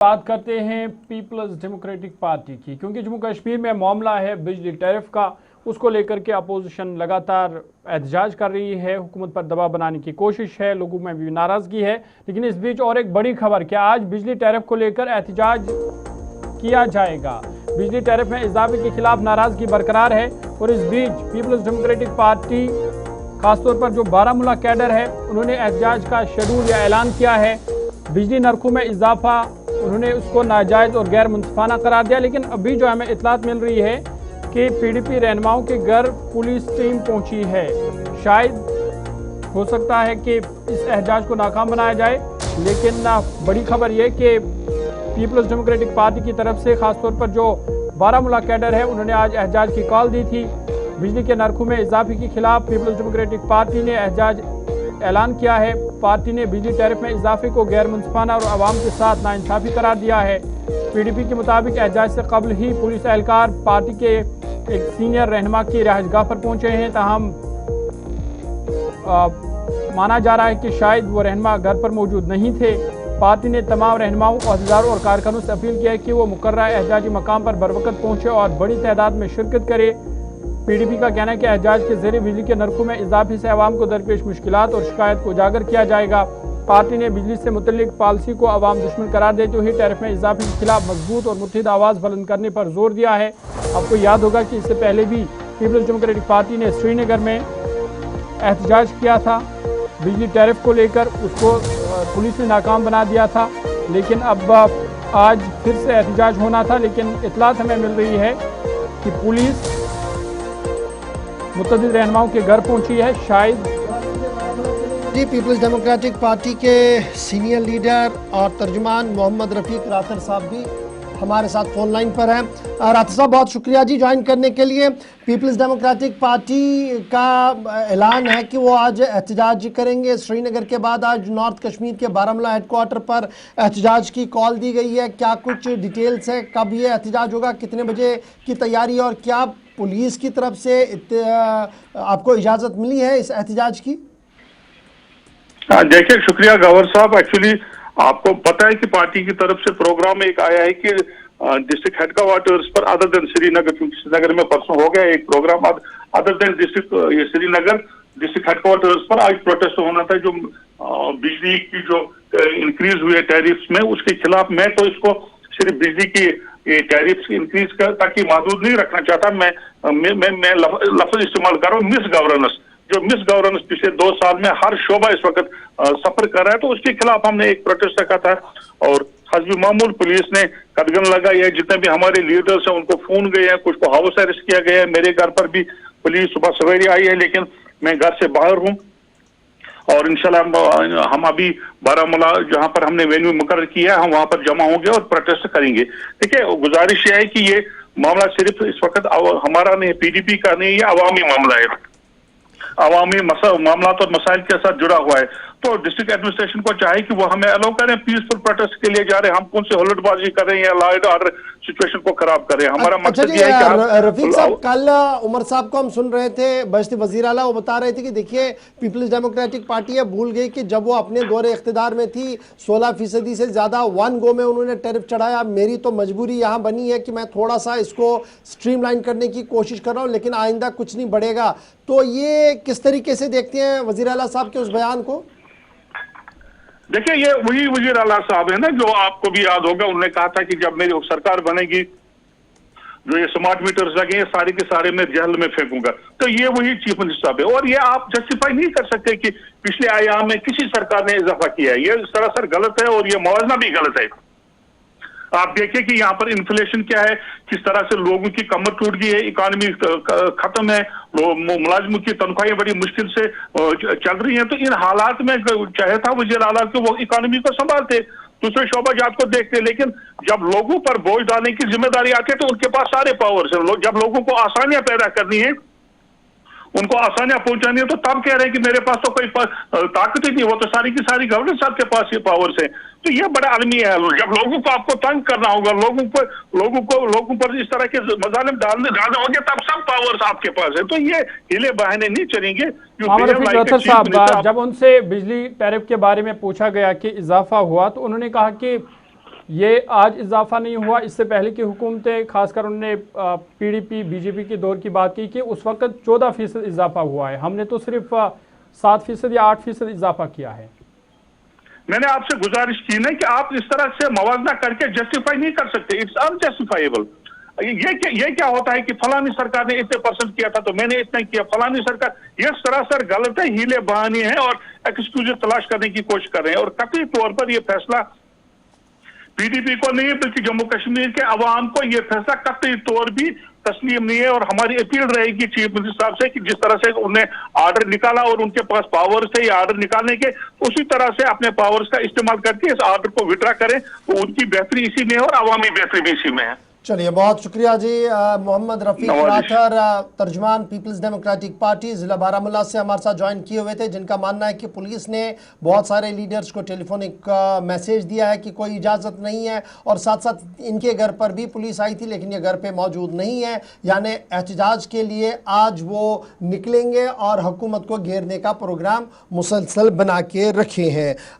बात करते हैं पीपल्स डेमोक्रेटिक पार्टी की, क्योंकि जम्मू कश्मीर में मामला है बिजली टैरिफ का। उसको लेकर के अपोजिशन लगातार एहतजाज कर रही है, हुकूमत पर दबाव बनाने की कोशिश है, लोगों में भी नाराज़गी है। लेकिन इस बीच और एक बड़ी खबर कि आज बिजली टैरिफ को लेकर एहतजाज किया जाएगा। बिजली टैरिफ में इजाफे के खिलाफ नाराज़गी बरकरार है और इस बीच पीपल्स डेमोक्रेटिक पार्टी खासतौर पर जो बारामूला कैडर है उन्होंने एहतजाज का शेड्यूल या ऐलान किया है। बिजली नरखों में इजाफा उन्होंने उसको नाजायज़ और गैर मुनसिफाना करार दिया। लेकिन अभी जो हमें इतलात मिल रही है कि पीडीपी रहनुमाओं के घर पुलिस टीम पहुंची है। शायद हो सकता है कि इस एहतजाज को नाकाम बनाया जाए। लेकिन बड़ी खबर यह कि पीपल्स डेमोक्रेटिक पार्टी की तरफ से खासतौर पर जो बारामूला कैडर है उन्होंने आज एहतजाज की कॉल दी थी। बिजली के नरखों में इजाफे के खिलाफ पीपल्स डेमोक्रेटिक पार्टी ने एहतजाज ऐलान किया है। पार्टी ने बिजली टैरिफ में इजाफे को गैर मुनसिफाना और आवाम के साथ नाइंसाफी करार दिया है। पीडीपी के मुताबिक एहतजाज से कबल ही पुलिस एहलकार पार्टी के एक सीनियर रहनुमा की रिहाइशगाह पर पहुंचे हैं। ताहम माना जा रहा है कि शायद वो रहनुमा घर पर मौजूद नहीं थे। पार्टी ने तमाम रहनुमाओं, अहदेदारों और कारकुनों से अपील किया है कि वो मुकर्रर एहतजाजी मकाम पर बरवकत पहुंचे और बड़ी तादाद में शिरकत करे। पीडीपी का कहना है कि एहतजाज के जरिए बिजली के नरखों में इजाफे से आवाम को दरपेश मुश्किलात और शिकायत को उजागर किया जाएगा। पार्टी ने बिजली से मुतल्लिक पॉलिसी को आवाम दुश्मन करार देते हुए टैरिफ में इजाफे के खिलाफ मजबूत और मुत्तहिद आवाज़ बुलंद करने पर जोर दिया है। आपको याद होगा कि इससे पहले भी पीपल्स डेमोक्रेटिक पार्टी ने श्रीनगर में एहतजाज किया था बिजली टैरिफ को लेकर, उसको पुलिस ने नाकाम बना दिया था। लेकिन अब आज फिर से एहतजाज होना था, लेकिन इतलात हमें मिल रही है कि पुलिस मुतअद्दिद रहनुमाओं के घर पहुंची है। शायद जी पीपल्स डेमोक्रेटिक पार्टी के सीनियर लीडर और तर्जुमान मोहम्मद रफ़ीक रातर साहब भी हमारे साथ फ़ोन लाइन पर हैं। रातर साहब बहुत शुक्रिया जी ज्वाइन करने के लिए। पीपल्स डेमोक्रेटिक पार्टी का ऐलान है कि वो आज एहतजाज करेंगे। श्रीनगर के बाद आज नॉर्थ कश्मीर के बारामूला हेडक्वार्टर पर एहतजाज की कॉल दी गई है। क्या कुछ डिटेल्स है, कब ये एहतजाज होगा, कितने बजे की तैयारी और क्या पुलिस की तरफ से आपको इजाज़त मिली है इस एहतजाज की? देखिए, शुक्रिया गवर साहब। एक्चुअली आपको पता है कि पार्टी की तरफ से प्रोग्राम एक आया है कि डिस्ट्रिक्ट हेडक्वार्टर्स पर अदर देन श्रीनगर, क्योंकि श्रीनगर में परसों हो गया एक प्रोग्राम, अदर देन डिस्ट्रिक्ट ये श्रीनगर डिस्ट्रिक्ट हेडक्वार्टर्स पर आज प्रोटेस्ट होना था। जो बिजली की जो इंक्रीज हुई है टैरिफ्स में, उसके खिलाफ। मैं तो इसको सिर्फ बिजली की टैरिफ्स इंक्रीज कर ताकि महदूद नहीं रखना चाहता। मैं लफ्ज इस्तेमाल कर रहा हूँ मिस गवर्नेंस। जो मिस गवर्नेंस पिछले 2 साल में हर शोबा इस वक्त सफर कर रहा है, तो उसके खिलाफ हमने एक प्रोटेस्ट रखा था। और हस्बी मामूल पुलिस ने कदगन लगाई है। जितने भी हमारे लीडर्स हैं उनको फोन गए हैं, कुछ को हाउस अरेस्ट किया गया है। मेरे घर पर भी पुलिस सुबह सवेरे आई है, लेकिन मैं घर से बाहर हूँ। और इंशाल्लाह हम अभी बारामूला जहां पर हमने वेन्यू मुकर्रर किया है, हम वहां पर जमा होंगे और प्रोटेस्ट करेंगे। देखिए, गुजारिश यह है कि ये मामला सिर्फ इस वक्त हमारा नहीं, पीडीपी का नहीं, ये अवामी मामला है। अवामी मामला और मसाइल के साथ जुड़ा हुआ है। तो डिस्ट्रिक्ट एडमिनिस्ट्रेशन को चाहे कि वो हमें अलाउ करें, पीसफुल प्रोटेस्ट के लिए जा रहे हैं। हम कौन से हुल्लड़बाजी कर रहे हैं या लॉ एंड ऑर्डर सिचुएशन को खराब कर रहे हैं? हमारा मकसद ये है कि रफीक साहब, कल उमर साहब को हम सुन रहे थे, बशती वजीर आला, वो बता रहे थे कि देखिए पीपल्स डेमोक्रेटिक पार्टी है भूल गई कि जब वो अपने दौरे इख्तिदार में थी 16% से ज़्यादा वन गो में उन्होंने टैरिफ चढ़ाया। मेरी तो मजबूरी यहाँ बनी है कि मैं थोड़ा सा इसको स्ट्रीमलाइन करने की कोशिश कर रहा हूँ, लेकिन आइंदा कुछ नहीं बढ़ेगा। तो ये किस तरीके से देखते हैं वजीर आला साहब के उस बयान को? देखिए, ये वही वजीर आला साहब है ना, जो आपको भी याद होगा, उन्होंने कहा था कि जब मेरी सरकार बनेगी जो ये स्मार्ट मीटर्स लगे हैं सारे के सारे मैं जहल में फेंकूंगा। तो ये वही चीफ मिनिस्टर साहब है। और ये आप जस्टिफाई नहीं कर सकते कि पिछले आयाम में किसी सरकार ने इजाफा किया है। ये सरासर गलत है और ये मुआवजा भी गलत है। आप देखिए कि यहाँ पर इन्फ्लेशन क्या है, किस तरह से लोगों की कमर टूट गई है, इकोनॉमी खत्म है, मुलाजिमों की तनख्वाहें बड़ी मुश्किल से चल रही हैं। तो इन हालात में चाहे था वज़ीर आला कि वो इकोनॉमी को संभालते, दूसरे शोबा जात को देखते। लेकिन जब लोगों पर बोझ डालने की जिम्मेदारी आती है तो उनके पास सारे पावर्स हैं। जब लोगों को आसानियां पैदा करनी है, उनको आसानियां पहुंचानी है, तो तब कह रहे हैं कि मेरे पास तो कोई ताकत ही नहीं। वो तो सारी की सारी गवर्नमेंट आपके पास ये पावर्स है। तो ये बड़ा अलमी है। जब लोगों को आपको तंग करना होगा, लोगों पर इस तरह के मजालिम डालने होंगे, तब सब पावर्स आपके पास है। तो ये हिले बहाने नहीं चलेंगे। साहब, जब उनसे बिजली टैरिफ के बारे में पूछा गया कि इजाफा हुआ, तो उन्होंने कहा कि ये आज इजाफा नहीं हुआ, इससे पहले की हुकूमतें खासकर उन्होंने पीडीपी बीजेपी के दौर की बात की कि उस वक्त 14% इजाफा हुआ है, हमने तो सिर्फ 7% या 8% इजाफा किया है। मैंने आपसे गुजारिश की ना कि आप इस तरह से मवाजना करके जस्टिफाई नहीं कर सकते, इट्स अनजस्टिफाइबल। ये क्या होता है कि फलानी सरकार ने इतने परसेंट किया था तो मैंने इतना किया, फलानी सरकार, ये सरासर गलत है, हीले बहाने हैं और एक्सक्यूज तलाश करने की कोशिश कर रहे हैं। और कतई तौर पर यह फैसला पीडीपी को नहीं बल्कि जम्मू कश्मीर के अवाम को यह फैसला कतई तौर भी तस्लीम नहीं है। और हमारी अपील रहेगी चीफ मिनिस्टर साहब से कि जिस तरह से उन्हें आर्डर निकाला और उनके पास पावर्स थे ये आर्डर निकालने के, उसी तरह से अपने पावर्स का इस्तेमाल करके इस आर्डर को विड्रा करें, तो उनकी बेहतरी इसी में है और अवामी बेहतरी भी इसी में है। चलिए, बहुत शुक्रिया जी। मोहम्मद रफीक राथर, तर्जुमान पीपल्स डेमोक्रेटिक पार्टी जिला बारामूला से हमारे साथ ज्वाइन किए हुए थे, जिनका मानना है कि पुलिस ने बहुत सारे लीडर्स को टेलीफोनिक मैसेज दिया है कि कोई इजाज़त नहीं है, और साथ साथ इनके घर पर भी पुलिस आई थी लेकिन ये घर पे मौजूद नहीं है, यानी एहतजाज के लिए आज वो निकलेंगे और हुकूमत को घेरने का प्रोग्राम मुसलसल बना के रखे हैं।